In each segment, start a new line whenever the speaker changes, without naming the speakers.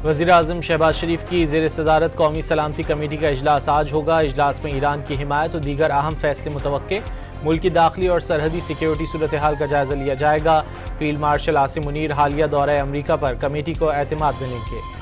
वज़ीर-ए-आज़म शहबाज शरीफ की ज़ेर सदारत कौमी सलामती कमेटी का इजलास आज होगा। इजलास में ईरान की हिमायत और दीगर अहम फैसले मुतवक्के। मुल्क की दाखिली और सरहदी सिक्योरिटी सूरत हाल का जायजा लिया जाएगा। फील्ड मार्शल आसिम मुनीर हालिया दौरे अमरीका पर कमेटी को एतमाद मिलेंगे।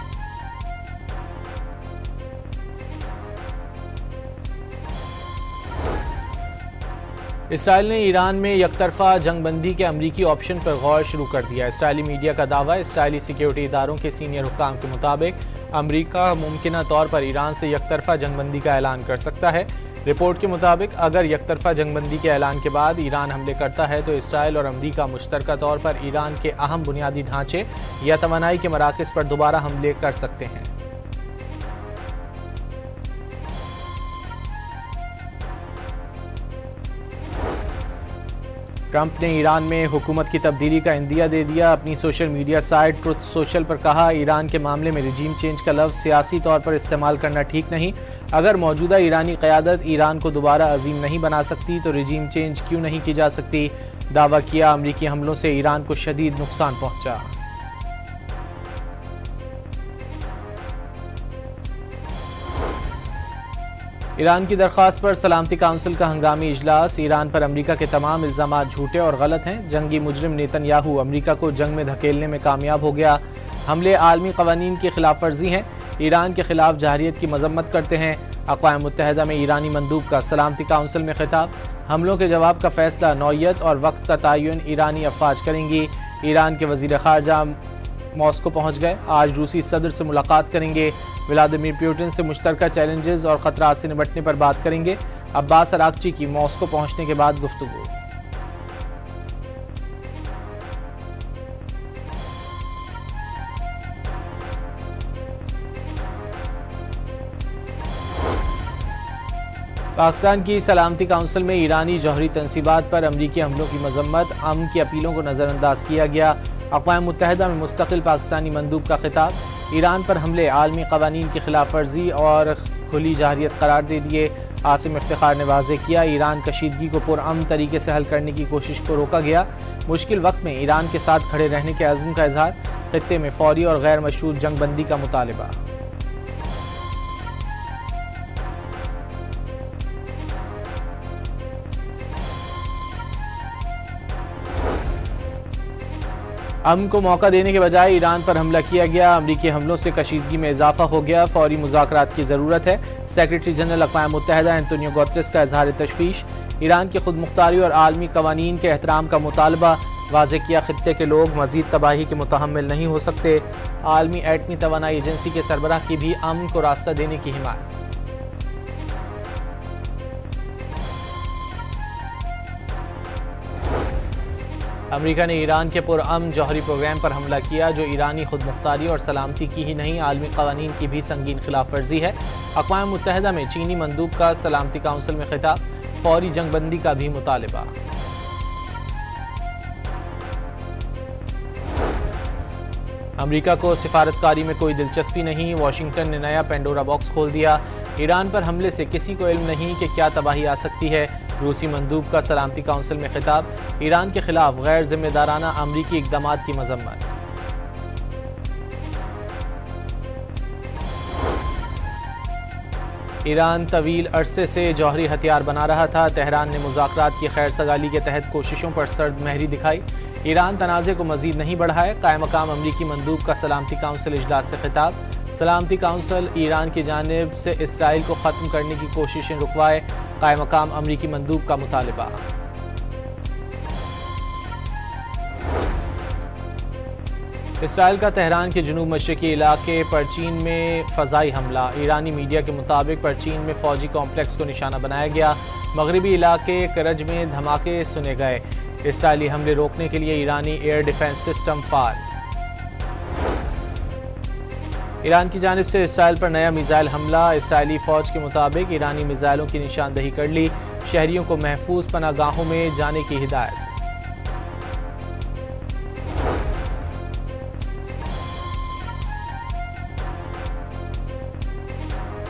इसराइल ने ईरान में यकतरफा जंगबंदी के अमरीकी ऑप्शन पर गौर शुरू कर दिया। इसराइली मीडिया का दावा, इसराइली सिक्योरिटी इदारों के सीनियर हुक्काम के मुताबिक अमरीका मुमकिना तौर पर ईरान से यकतरफा जंगबंदी का ऐलान कर सकता है। रिपोर्ट के मुताबिक अगर यकतरफा जंगबंदी के ऐलान के बाद ईरान हमले करता है तो इसराइल और अमरीका मुश्तरका तौर पर ईरान के अहम बुनियादी ढांचे या तवानाई के मराकज़ पर दोबारा हमले कर सकते हैं। ट्रंप ने ईरान में हुकूमत की तब्दीली का इंदिया दे दिया। अपनी social media site truth social पर कहा, ईरान के मामले में रिजीम चेंज का लफ्ज़ सियासी तौर पर इस्तेमाल करना ठीक नहीं। अगर मौजूदा ईरानी क़यादत ईरान को दोबारा अजीम नहीं बना सकती तो रिजीम चेंज क्यों नहीं की जा सकती। दावा किया, अमरीकी हमलों से ईरान को शदीद नुकसान पहुंचा। ईरान की दरख्वास्त पर सलामती काउंसिल का हंगामी इजलास। ईरान पर अमरीका के तमाम इल्ज़ाम झूठे और गलत हैं। जंगी मुजरिम नेतन्याहू अमरीका को जंग में धकेलने में कामयाब हो गया। हमले आलमी कवानीन की खिलाफ वर्जी हैं। ईरान के खिलाफ जहरियत की मजम्मत करते हैं। अक़वाम मुत्तहिदा में ईरानी मंदूब का सलामती काउंसिल में खिताब। हमलों के जवाब का फैसला नौयत और वक्त का तयन ईरानी अफवाज करेंगी। ईरान के वज़ीर ख़ारजा मॉस्को पहुँच गए। आज रूसी सदर से मुलाकात करेंगे। व्लादिमीर पुतिन से मुश्तरका चैलेंजेस और ख़तरात से निपटने पर बात करेंगे। अब्बास अरागची की मॉस्को पहुँचने के बाद गुफ्तगू। पाकिस्तान की सलामती काउंसिल में ईरानी जौहरी तनसीबात पर अमरीकी हमलों की मजम्मत। अमन की अपीलों को नज़रअंदाज किया गया। अक़वाम मुत्तहिदा में मुस्तकिल पाकिस्तानी मंदूब का खिताब। ईरान पर हमले आलमी कवानीन की खिलाफ वर्जी और खुली जहरियत करार दे दिए। आसिम इफ्तिखार ने वाज़ेह किया, ईरान कशीदगी को पुरअमन तरीके से हल करने की कोशिश को रोका गया। मुश्किल वक्त में ईरान के साथ खड़े रहने के अज़्म का इजहार। खित्ते में फौरी और गैर मशरूत जंगबंदी का मुतालबा। अमन को मौका देने के बजाय ईरान पर हमला किया गया। अमरीकी हमलों से कशीदगी में इजाफा हो गया। फौरी मुज़ाकरात की ज़रूरत है। सेक्रेटरी जनरल अक़वाम मुत्तहिदा एंटोनियो गुतेरेस का इजहार तशवीश। ईरान की खुद मुख्तारी और आलमी कवानीन के एहतराम का मुतालबा। वाज़ेह किया, खित्ते के लोग मज़ीद तबाही के मुतहम्मिल नहीं हो सकते। आलमी एटमी तवानाई एजेंसी के सरबराह की भी अमन को रास्ता देने की हिमायत। अमरीका ने ईरान के पुरअमन जौहरी प्रोग्राम पर हमला किया, जो ईरानी खुद मुख्तारी और सलामती की ही नहीं आलमी कवानीन की भी संगीन खिलाफ वर्जी है। अक़वाम मुत्तहिदा में चीनी मंदूब का सलामती काउंसिल में खिताब। फौरी जंगबंदी का भी मुतालबा। अमरीका को सिफारतकारी में कोई दिलचस्पी नहीं। वाशिंगटन ने नया पेंडोरा बॉक्स खोल दिया। ईरान पर हमले से किसी को इल्म नहीं कि क्या तबाही आ सकती है। रूसी मंदूब का सलामती काउंसिल में खिताब। ईरान के खिलाफ गैर जिम्मेदाराना अमरीकी इक़दामात की मजम्मत। ईरान तवील अरसे से जौहरी हथियार बना रहा था। तेहरान ने मुज़ाकरात की खैर सगाली के तहत कोशिशों पर सर्द महरी दिखाई। ईरान तनाज़े को मज़ीद नहीं बढ़ाए। कायम मकाम अमरीकी मंदूब का सलामती काउंसिल इजलास से खिताब। सलामती काउंसिल ईरान की जानिब से इसराइल को ख़त्म करने की कोशिशें रुकवाए। कायम मकाम अमरीकी मंदूब का मुतालबा। इसराइल का तेहरान के जनूब मशरक़ी इलाके परचीन में फ़ज़ाई हमला। ईरानी मीडिया के मुताबिक परचीन में फ़ौजी कॉम्प्लेक्स को निशाना बनाया गया। मगरबी इलाके करज में धमाके सुने गए। इसराइली हमले रोकने के लिए ईरानी air defence system fall. Iran की जानिब से इसराइल पर नया मिसाइल हमला। इसराइली फ़ौज के मुताबिक ईरानी मिसाइलों की निशानदही कर ली। शहरियों को महफूज पनाहगाहों में जाने की हिदायत।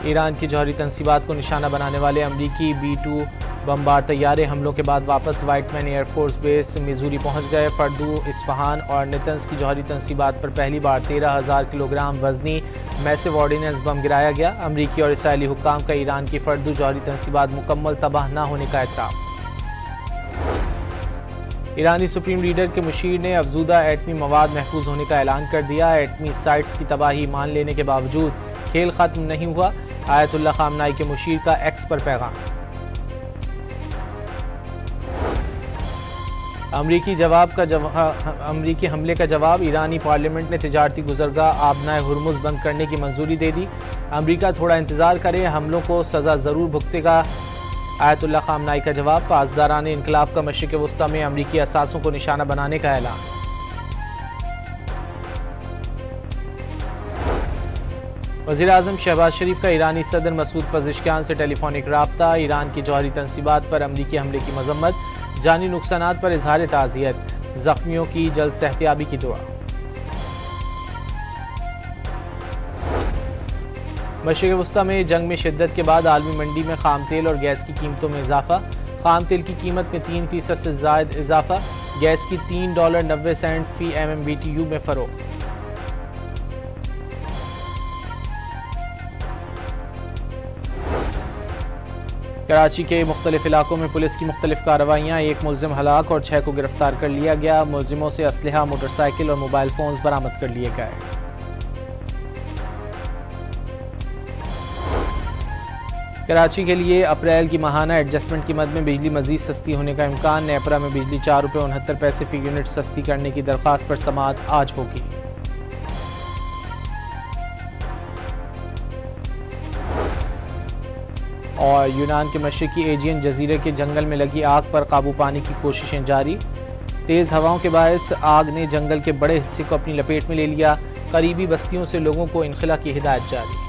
ईरान की जौहरी तनसीबात को निशाना बनाने वाले अमरीकी B-2 बमबार तैयारे हमलों के बाद वापस वाइटमैन एयरफोर्स बेस मिजूरी पहुंच गए। फर्दू, इस्फहान और नेतन्स की जौहरी तनसीबात पर पहली बार 13,000 किलोग्राम वजनी मैसिव ऑर्डिनेंस बम गिराया गया। अमरीकी और इसराइली हुक्काम का ईरान की फर्दू जौहरी तनसीबात मुकम्मल तबाह न होने का एतराफ़। ईरानी सुप्रीम लीडर के मुशीर ने अफजूदा एटमी मवाद महफूज होने का ऐलान कर दिया। एटमी साइट्स की तबाही मान लेने के बावजूद खेल खत्म नहीं हुआ। आयतुल्लाह खामनाई के मुशीर का एक्स पर पैगाम। अमरीकी हमले का जवाब। ईरानी पार्लियामेंट ने तिजारती गुजरगाह आबनाए हुर्मुज बंद करने की मंजूरी दे दी। अमरीका थोड़ा इंतजार करे, हमलों को सजा जरूर भुगतेगा। आयतुल्लाह खामनाई का जवाब। पासदारान इनकलाब का मशरिक़ वस्ता में अमरीकी असासों को निशाना बनाने का ऐलान। वज़ीर आज़म शहबाज शरीफ का ईरानी सदर मसूद पज़ेश्कियान से टेलीफोनिक राब्ता। ईरान की जौहरी तनसीबात पर अमरीकी हमले की मजम्मत। जानी नुकसानात पर इजहार ताज़ियत। जख्मियों की जल्द सेहतियाबी की दुआ। मशरिक़ वस्ता में जंग में शिद्दत के बाद आलमी मंडी में खाम तेल और गैस की कीमतों में इजाफा। खाम तेल की कीमत में 3% से ज़ायद इजाफा। गैस की $3.90 फी MMBTU में फ़रोख्त। कराची के मुख्तलिफ इलाकों में पुलिस की मुख्तलिफ कार्रवाइयाँ। एक मुलजिम हलाक और 6 को गिरफ्तार कर लिया गया। मुलजिमों से असलहा, मोटरसाइकिल और मोबाइल फ़ोन्स बरामद कर लिए गए। कराची के लिए अप्रैल की माहाना एडजस्टमेंट कीमत में बिजली मजीद सस्ती होने का इम्कान। नेपरा में बिजली ₹4.69 फी यूनिट सस्ती करने की दरख्वास्त पर समाअत आज होगी। और यूनान के मशरिकी एजियन जजीरे के जंगल में लगी आग पर काबू पाने की कोशिशें जारी। तेज़ हवाओं के बायस आग ने जंगल के बड़े हिस्से को अपनी लपेट में ले लिया। करीबी बस्तियों से लोगों को इनखला की हिदायत जारी।